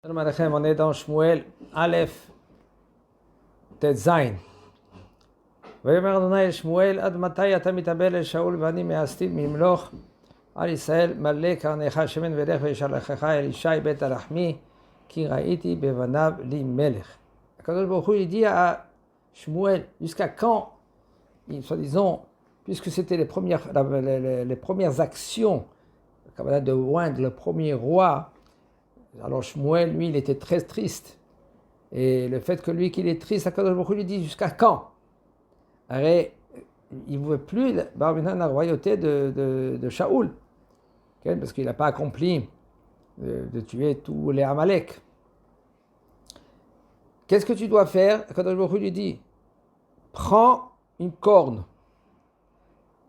Shalom Aleichem, on est dans Shmuel Aleph Tet Zayin. ויאמר אדוני אל שמואל עד מתי אתה מתאבל אל שאול ואני מאסתים ממלוך על ישראל מלא קרנך שמן ולך וישלחך אל ישי בית הלחמי כי ראיתי בבניו לי מלך. הקדוש ברוך הוא dit à Shmuel jusqu'à quand, soi-disant, puisque c'était les premières actions de oindre le premier roi. Alors Shmuel, lui, il était très triste. Et le fait que lui, qu'il est triste, Akadosh Baruch Hu lui dit jusqu'à quand? Il ne veut plus la royauté de Shaoul, parce qu'il n'a pas accompli de tuer tous les Amalek. Qu'est-ce que tu dois faire? Akadosh Baruch Hu lui dit, prends une corne.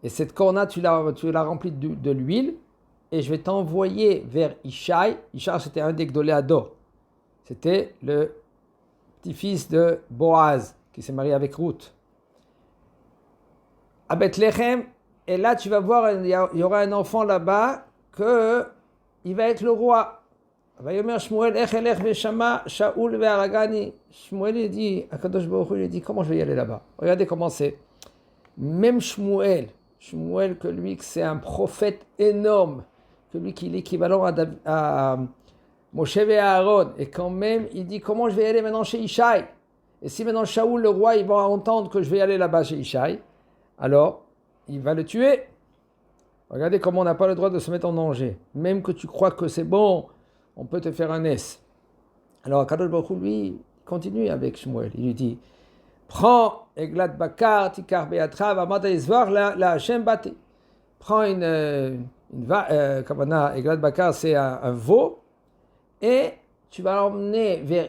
Et cette corne-là, tu la remplis de l'huile. Et je vais t'envoyer vers Ishai. Ishai, c'était un des Gdoléador. C'était le petit-fils de Boaz, qui s'est marié avec Ruth. À Bethléem, et là tu vas voir, il y aura un enfant là-bas, il va être le roi. Vayomer Shmuel, Echelech Veshama, Shaoul Ve'aragani. Shmuel dit, Akadosh Baruch Hu lui dit, comment je vais y aller là-bas? Regardez comment c'est. Même Shmuel, que lui, c'est un prophète énorme, que lui qui est l'équivalent à Moshe et Aaron, et quand même, il dit, comment je vais aller maintenant chez Ishai? Et si maintenant Shaoul, le roi, il va entendre que je vais aller là-bas chez Ishai, alors, il va le tuer. Regardez comment on n'a pas le droit de se mettre en danger. Même que tu crois que c'est bon, on peut te faire un S. Alors, Kadosh Baruch Hu, lui, continue avec Shmuel. Il lui dit, prends Eglat Bakar, Tikar Beatrav, Amata Isvar, la Hashem Bati. Prends Eglat Bakar, c'est un veau, et tu vas l'emmener vers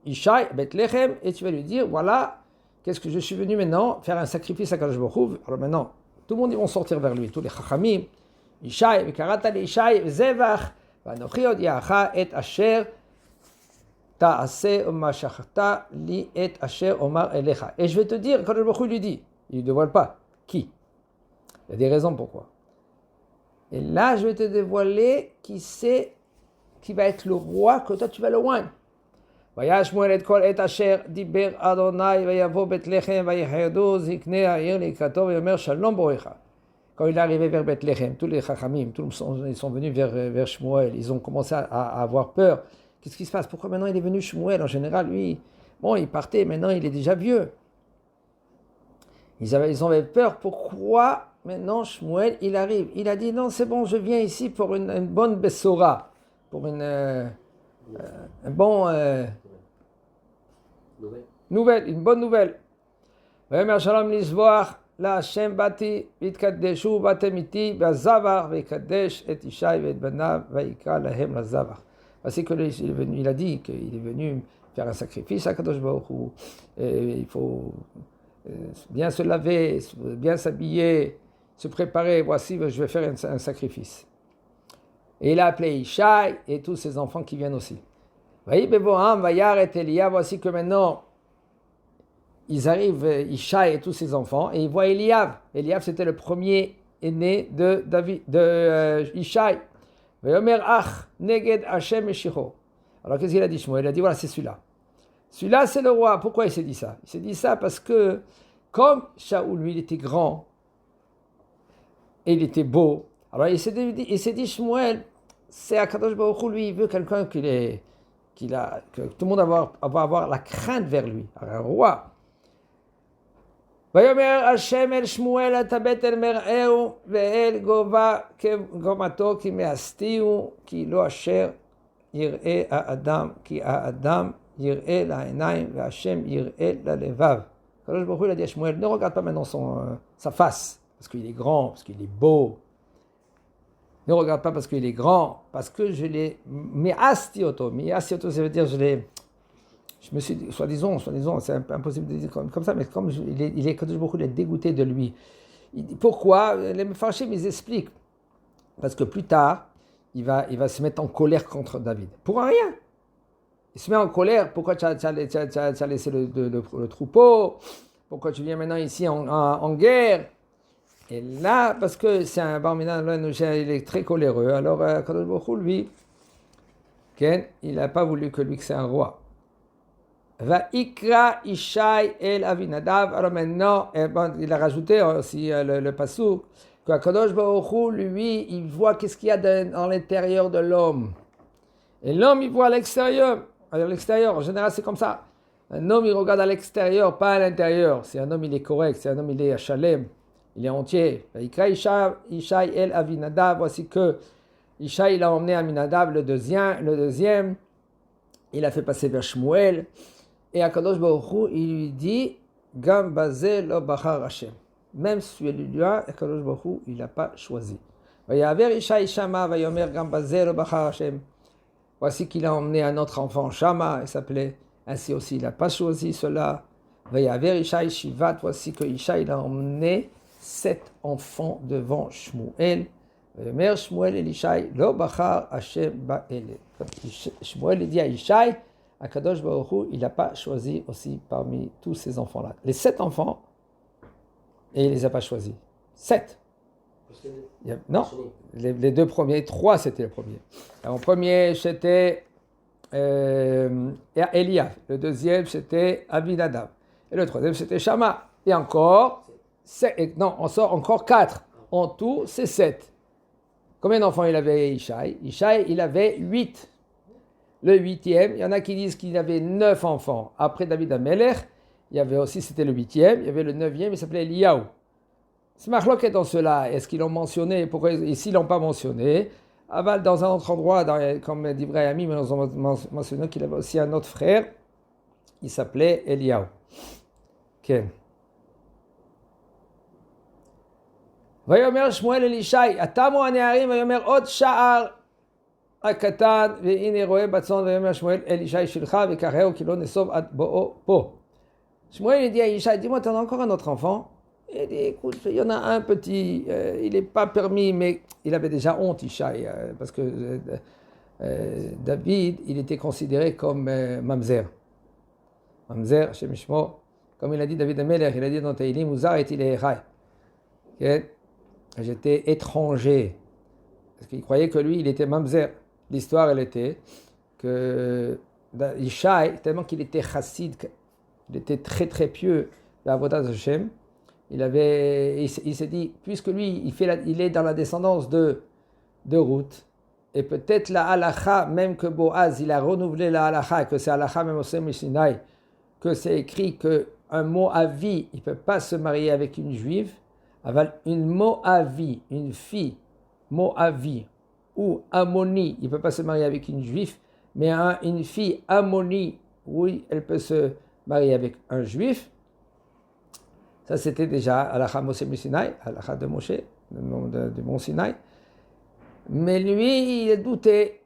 Ishai, Bethléem, et tu vas lui dire, voilà, qu'est-ce que je suis venu maintenant faire un sacrifice à Kadosh Baruch Hu. Alors maintenant, tout le monde, ils vont sortir vers lui, tous les Chachamim, Ishai, Vikarata li Ishai, Zevach, Vanochi od yacha et asher, ta'aseh umashachta li et asher omar elecha. Et je vais te dire, Kadosh Baruch Hu lui dit, il ne dévoile pas qui. Il y a des raisons pourquoi. Et là, je vais te dévoiler qui va être le roi que toi tu vas le oindre. ויעש שמואל את כל עת אשר דיבר אדוני ויבוא בית לחם ויחרדו זקני העיר לקראתו ויאמר שלום בורך. Quand il est arrivé vers Bethléem, tous les Chachamim, ils sont venus vers Shmuel, ils ont commencé à avoir peur. Qu'est-ce qui se passe? Pourquoi maintenant il est venu Shmuel? En général, lui, bon, il partait, maintenant il est déjà vieux. Ils avaient peur. Pourquoi maintenant Shmuel, il arrive? Il a dit non, c'est bon, je viens ici pour une bonne Bessora, pour un bon... une bonne nouvelle. ויאמר שלום לזבוח להשם באתי והתקדשו באתם איתי בזבח ויקדש את ישי ואת בניו ויקרא להם לזבח. Voici qu'il a dit qu'il est venu faire un sacrifice à Kadosh Baruch Hu. Il faut bien se laver, bien s'habiller, se préparer. Voici, je vais faire un sacrifice. Et il a appelé Ishai et tous ses enfants qui viennent aussi. Voici que maintenant ils arrivent, Ishai et tous ses enfants, et ils voient Eliav. Eliav, c'était le premier aîné de Ishai. Alors qu'est-ce qu'il a dit Shmuel? Il a dit voilà, c'est celui-là. Celui-là, c'est le roi. Pourquoi il s'est dit ça? Il s'est dit ça parce que comme Shaoul, lui, il était grand et il était beau, alors il s'est dit Shmuel, c'est Akadosh Baruch Hu, lui, il veut quelqu'un que tout le monde va avoir la crainte vers lui, un roi. ויאמר השם אל שמואל הטבט אל מרעהו ואל גומתו כי מאסתיהו כי לא אשר יראה האדם כי האדם יראה לעיניים והשם יראה ללבב. הקדוש ברוך הוא a dit à Shmuel, ne regarde pas maintenant sa face parce qu'il est grand, parce qu'il est beau. Ne regarde pas parce qu'il est grand, parce que je l'ai mi'astioto. Mi'astioto, ça veut dire je me suis dit, soi-disant, c'est impossible de dire comme ça, mais comme il est beaucoup dégoûté de lui. Pourquoi? Les Mefarshim, ils expliquent. Parce que plus tard, il va se mettre en colère contre David. Pour rien. Il se met en colère. Pourquoi tu as laissé le troupeau? Pourquoi tu viens maintenant ici en guerre? Et là, parce que c'est un Bar Minan, il est très coléreux. Alors, Kadosh Baruch Hu, lui, Il n'a pas voulu que lui que c'est un roi. Va ikra Ishai el Avinadav. Alors maintenant, il a rajouté aussi le pasuk que Kadosh Baruch Hu, lui, il voit qu'est-ce qu'il y a dans l'intérieur de l'homme. Et l'homme, il voit à l'extérieur. À l'extérieur, en général, c'est comme ça. Un homme, il regarde à l'extérieur, pas à l'intérieur. Si un homme, il est correct, si un homme, il est à Shalem, il est entier. Ikra Ishai el Avinadav. Voici que Ishai, il a emmené Aminadav, le deuxième. Il a fait passer vers Shmuel. Et Akadosh Baruch Hu, il lui dit, Gam bazé lo bachar Hashem. Même celui-là, Akadosh Baruch Hu, il n'a pas choisi. Vayaver Ishai Shama, vayomer Gam bazé lo bachar Hashem. Voici qu'il a emmené un autre enfant, Shama, il s'appelait. Ainsi aussi, il n'a pas choisi cela. Vayaver Ishai Shivat. Voici que Ishai, il a emmené 7 enfants devant Shmuel. Vayomer Shmuel el Ishai lo bachar Hashem ba'ele. Shmuel, il dit à Ishai, Akadosh Baruch Hu, il n'a pas choisi aussi parmi tous ces enfants-là. Les 7 enfants, et il ne les a pas choisis. 7. Non, les 2 premiers, 3 c'était le premier. Alors, le premier c'était Eliav, le deuxième c'était Abinadab, et le troisième c'était Shama. Et encore, on sort encore 4. En tout, c'est 7. Combien d'enfants il avait Ishai? Ishai, il avait 8. Le 8e, il y en a qui disent qu'il avait 9 enfants. Après David Amelech, il y avait aussi, c'était le 8e, il y avait le 9e, il s'appelait Eliaou. C'est marloquet dans cela. Est-ce qu'ils l'ont mentionné? Pourquoi ici ils ne l'ont pas mentionné? Aval, dans un autre endroit, comme dit Brahami, mais ils ont mentionné qu'il avait aussi un autre frère, il s'appelait Eliaou. Ok. Vayomer Shmuel el Ishai, Atamo anearim, vayomer od sha'ar. הקטן, והנה רואה בצאן ויאמר שמואל אל ישי שלך וקחהו כי לא נסוב עד בואו פה. Shmuel il dit à Yishai, dis-moi, t'en as encore un autre enfant? Il dit, écoute, il y en a un petit, il n'est pas permis, mais il avait déjà honte, Yishai, parce que David, il était considéré comme Mamzer. Mamzer, Shem Shmo, comme il a dit David Amelech, il a dit dans Teilim, Uzar et il est j'étais étranger. Parce qu'il croyait que lui, il était Mamzer. L'histoire, elle était que Yishai, tellement qu'il était chassid, il était très très pieux à Avodat Hashem, il s'est dit, puisque lui, il est dans la descendance de Ruth, et peut-être la halacha, même que Boaz, il a renouvelé la halacha, que c'est halacha même au Sinai, que c'est écrit qu'un Moavi, il ne peut pas se marier avec une juive, une Moavi, une fille, Moavi, ou Ammoni, il ne peut pas se marier avec une juive, mais une fille Ammoni, oui, elle peut se marier avec un juif. Ça, c'était déjà Halakha Moshe Sinai, Halakha de Moshe, de Mont Sinaï. Mais lui, il doutait.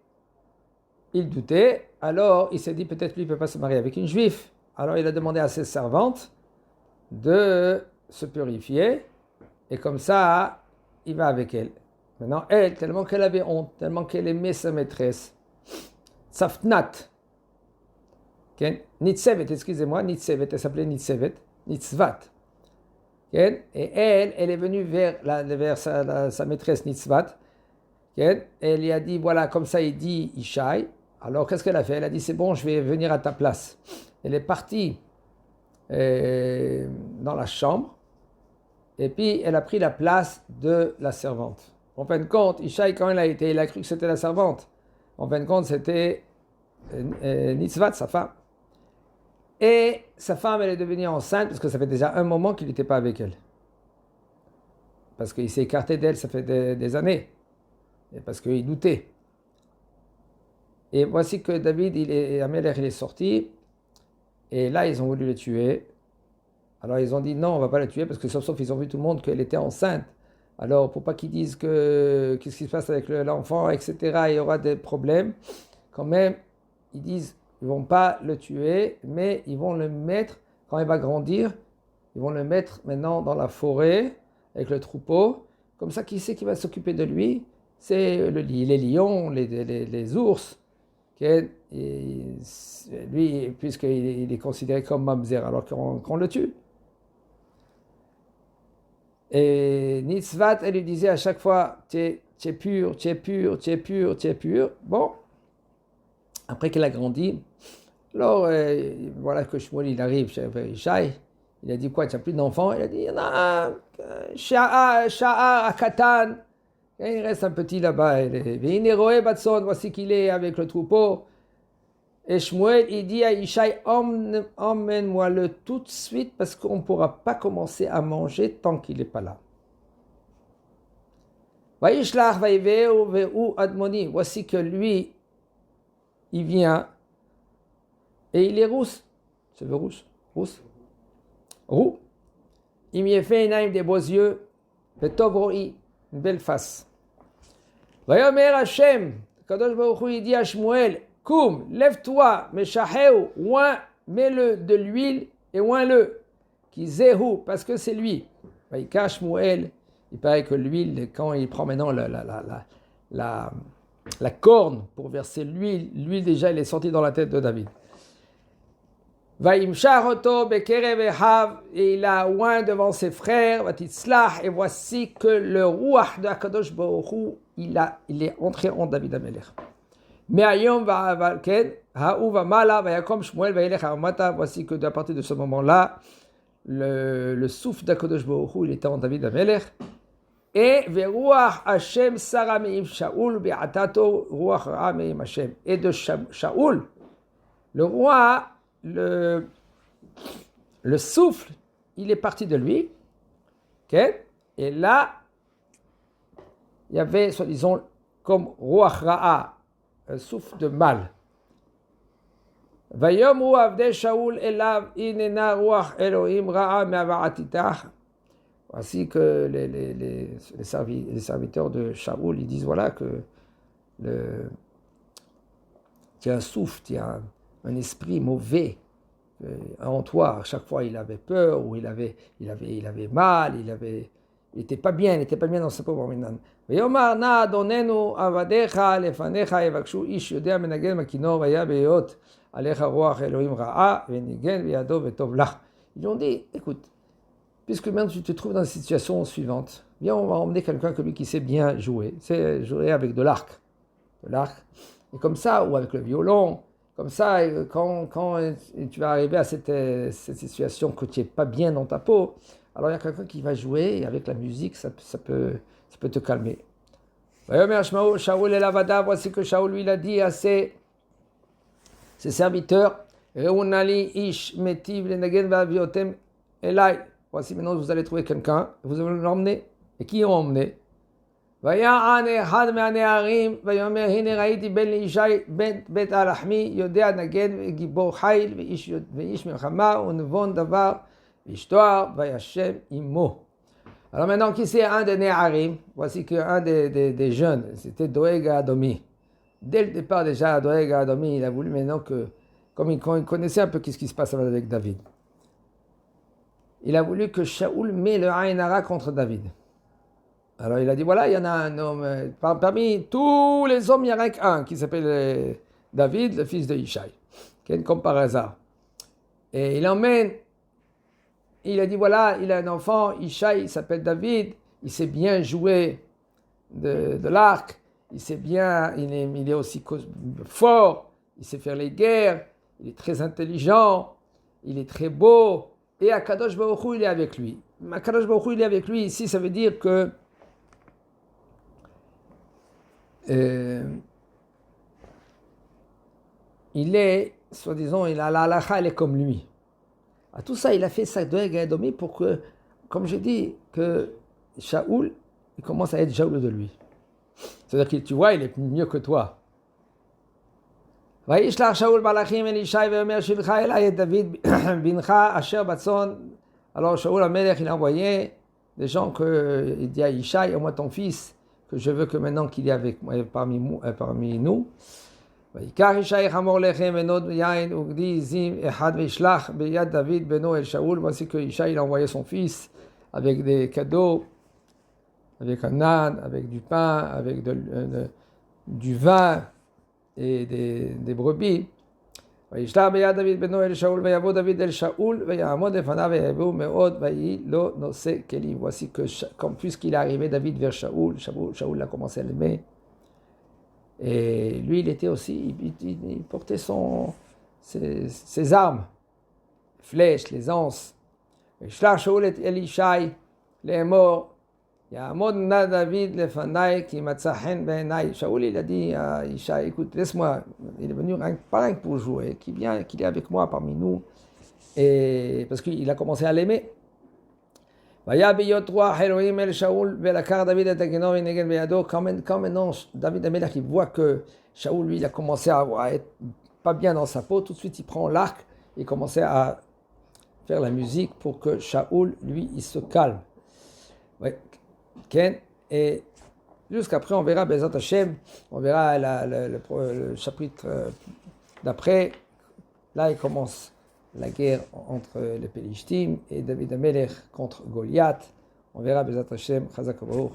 Il doutait, alors il s'est dit peut-être lui, il ne peut pas se marier avec une juive. Alors il a demandé à ses servantes de se purifier, et comme ça, il va avec elle. Maintenant, elle, tellement qu'elle avait honte, tellement qu'elle aimait sa maîtresse, Tzafnat, Nitsevet, excusez-moi, Nitsevet, elle s'appelait Nitsevet, Nitzvat. Et elle est venue vers sa maîtresse Nitzvat, et elle lui a dit, voilà, comme ça il dit Ishai. Alors qu'est-ce qu'elle a fait? Elle a dit, c'est bon, je vais venir à ta place. Elle est partie dans la chambre, et puis elle a pris la place de la servante. En fin de compte, Ishai, quand il a cru que c'était la servante. En fin de compte, c'était Nitzvat, sa femme. Et sa femme, elle est devenue enceinte, parce que ça fait déjà un moment qu'il n'était pas avec elle. Parce qu'il s'est écarté d'elle, ça fait des années. Et parce qu'il doutait. Et voici que David, Amelech, il est sorti. Et là, ils ont voulu le tuer. Alors, ils ont dit, non, on ne va pas le tuer, parce que sauf ils ont vu tout le monde qu'elle était enceinte. Alors, pour pas qu'ils disent qu'est-ce qui se passe avec l'enfant, etc., il y aura des problèmes. Quand même, ils disent, ils vont pas le tuer, mais ils vont le mettre, quand il va grandir, ils vont le mettre maintenant dans la forêt, avec le troupeau. Comme ça, qui c'est qui va s'occuper de lui? C'est les lions, les ours. Et lui, puisqu'il est considéré comme mamzer, alors qu'on le tue. Et Nitzvat, elle lui disait à chaque fois, tu es pur, tu es pur, tu es pur, tu es pur. Bon. après qu'il a grandi, alors voilà que Shmuel il arrive chez Ishai, il a dit quoi, tu n'as plus d'enfants? Il a dit, il y en a un, Sha'a, Akatan, il reste un petit là-bas. Voici qu'il est avec le troupeau. Et Shmuel, il dit à Ishai, emmène-moi-le tout de suite parce qu'on ne pourra pas commencer à manger tant qu'il n'est pas là. Voici que lui, il vient et il est rousse. Tu veux rousse? Roux. Il m'y a fait des beaux yeux, une belle face. Vayomer Hashem, Kadosh Baruch Hu, il dit à Shmuel, Koum, lève-toi, Meshaheu, oint, mets-le de l'huile et oint-le. Qui zéhou, parce que c'est lui. Vaïka Shmuel, il paraît que l'huile, quand il prend maintenant la corne pour verser l'huile déjà, elle est sortie dans la tête de David. Vaïmsharoto bekerev ehav, et il a oint devant ses frères, vatitzlach, et voici que le Ruach de Akadosh Baruch Hu, il est entré en David Amelech. Mais ayom va'avalken, ha'u va'mala, vayakom Shmuel va'elech ha'amata, voici que à partir de ce moment-là, le souffle d'Akadosh Baruch Hu, il était en David Amelech. Et ve'ruach Hashem sara me'im Shaul be'atato ruach ra'a me'im Hashem. Et de Shaul, le roi, le souffle, il est parti de lui. Okay? Et là, il y avait, soi-disant, comme ruach ra'a, un souffle de mal. Vayomru avdei Shaul elav inena ruach Elohim ra'a me'avaratitach. Ainsi que les serviteurs de Shaul, ils disent voilà que il y a un souffle, il y a un esprit mauvais en toi. À chaque fois, il avait peur, ou il avait mal, il n'était pas bien dans sa pauvre minan. ויאמר נא אדוננו עבדיך לפניך יבקשו איש יודע מנגן בכינור והיה בהיות עליך רוח אלוהים רעה וניגן בידו וטוב לך. Ils ont dit, écoute, puisque maintenant tu te trouves dans la situation suivante, viens, on va emmener quelqu'un comme lui qui sait bien jouer. C'est jouer avec de l'arc. Et comme ça, ou avec le violon, comme ça, quand tu vas arriver à cette situation que tu n'es pas bien dans ta peau, alors il y a quelqu'un qui va jouer, et avec la musique, ça peut te calmer. Shaul el Avada, voici que Shaul lui a dit à ses serviteurs, Reunali ish metiv lenagen va'aviotem elai. Voici maintenant vous allez trouver quelqu'un, vous allez l'emmener. Et qui ont emmené? ויען אחד מהנערים ויאמר הנה ראיתי בן לישי בית הלחמי יודע נגן וגיבור חיל ואיש מלחמה ונבון דבר ואיש תואר וישב עמו. Alors maintenant, qui c'est un des Néharim? Voici qu'un des jeunes, c'était Doeg Adomi. Dès le départ déjà, Doeg Adomi, il a voulu maintenant que, comme il connaissait un peu ce qui se passe avec David, il a voulu que Shaoul met le Aïn Hara contre David. Alors il a dit, voilà, il y en a un homme, parmi tous les hommes, il n'y en a qu'un qui s'appelle David, le fils de Ishai, comme par hasard. Et il emmène. Il a dit, voilà, il a un enfant, Ishai, il s'appelle David, il sait bien jouer de l'arc, il est aussi fort, il sait faire les guerres, il est très intelligent, il est très beau, et Akadosh Baruch Hu, il est avec lui. Akadosh Baruch Hu, il est avec lui, ici, ça veut dire que il est, soi-disant, la halakha, elle est comme lui. À tout ça, il a fait ça de Edomi pour que, comme j'ai dit, que Shaoul, il commence à être jaloux de lui. C'est-à-dire que tu vois, il est mieux que toi. וישלח שאול מלאכים אל ישי ואומר שלך אליי את דוד בנך אשר בצאן. Alors Shaoul המלך, il a envoyé des gens que il dit à Yishai, moi ton fils, que je veux que maintenant qu'il est avec moi, parmi nous. ויקח ישי חמור לחם ונוד יין וגדי עזים אחד וישלח ביד דוד בנו אל שאול. Voici que Yishai il a envoyé son fils avec des cadeaux, avec un âne, avec du pain, avec du vin et des brebis. וישלח ביד דוד בנו אל שאול ויבוא דוד אל שאול ויעמוד לפניו ויביאו מאוד ויהי לו נושא כלים. Voici que puisqu'il est arrivé David vers Shaoul a commencé à l'aimer. Et lui, il était aussi, il portait ses armes, les flèches, les anses. וישלח שאול את אלישי לאמור, יעמוד נא דוד לפניי כי מצא חן בעיניי. Shaoul, il a dit à Ishaï, écoute, laisse-moi, il est venu pas rien que pour jouer, qu'il est avec moi parmi nous, et parce qu'il a commencé à l'aimer. והיה בהיות רוח אלוהים אל שאול ולקח דוד את הכינור ונגן בידו. Quand maintenant David Amelech, il voit que Shaoul, lui, il a commencé à être pas bien dans sa peau, tout de suite il prend l'arc et commençait à faire la musique pour que Shaoul, lui, il se calme. Ouais. Ken, et jusqu'après, on verra Bezat Hashem, on verra le chapitre d'après. Là, il commence la guerre entre les Pélishtim et David Amelech contre Goliath. On verra Bezat Hashem, Chazak Baruch.